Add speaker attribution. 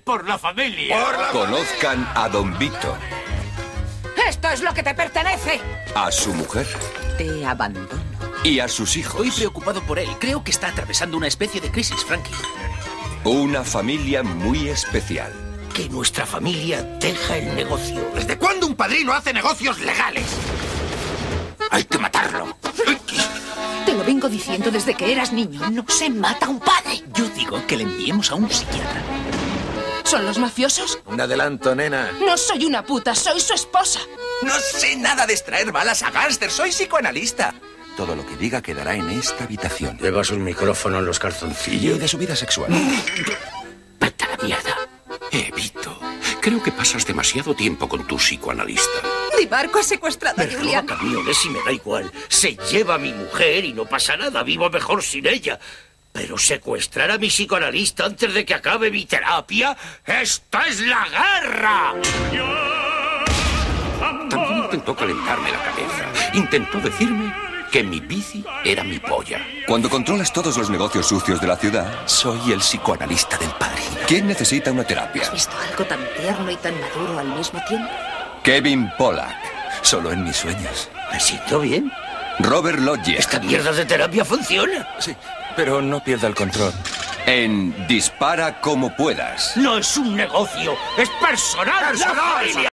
Speaker 1: ¡Por la familia!
Speaker 2: Conozcan a Don Vito.
Speaker 3: ¡Esto es lo que te pertenece!
Speaker 2: A su mujer.
Speaker 3: Te abandono.
Speaker 2: Y a sus hijos.
Speaker 1: Estoy preocupado por él. Creo que está atravesando una especie de crisis, Frankie.
Speaker 2: Una familia muy especial.
Speaker 1: Que nuestra familia deja el negocio.
Speaker 4: ¿Desde cuándo un padrino hace negocios legales? Hay que matarlo.
Speaker 3: Te lo vengo diciendo desde que eras niño. No se mata a un padre.
Speaker 1: Yo digo que le enviemos a un psiquiatra.
Speaker 3: ¿Son los mafiosos?
Speaker 4: Un adelanto, nena.
Speaker 3: No soy una puta, soy su esposa.
Speaker 5: No sé nada de extraer balas a gángsters, soy psicoanalista. Todo lo que diga quedará en esta habitación.
Speaker 4: Llevas un micrófono en los
Speaker 5: Y
Speaker 4: calzoncillos.
Speaker 5: de su vida sexual.
Speaker 1: ¡Vete a la mierda!
Speaker 6: Vito, creo que pasas demasiado tiempo con tu psicoanalista.
Speaker 3: Di Marco ha secuestrado a
Speaker 1: Me
Speaker 3: Julián.
Speaker 1: roba camiones y me da igual. Se lleva a mi mujer y no pasa nada. Vivo mejor sin ella. Pero secuestrar a mi psicoanalista antes de que acabe mi terapia... ¡Esta es la guerra!
Speaker 6: También intentó calentarme la cabeza. Intentó decirme que mi bici era mi polla.
Speaker 2: Cuando controlas todos los negocios sucios de la ciudad,
Speaker 5: Soy el psicoanalista del padrino.
Speaker 2: ¿quién necesita una terapia?
Speaker 3: ¿Has visto algo tan tierno y tan maduro al mismo tiempo?
Speaker 2: Kevin Pollak,
Speaker 5: Solo en mis sueños.
Speaker 1: ¿Me siento bien?
Speaker 2: Robert Loggia,
Speaker 1: ¿Esta mierda de terapia funciona?
Speaker 5: Sí, pero no pierda el control.
Speaker 2: en Dispara como puedas.
Speaker 1: No es un negocio, es personal. ¡La familia!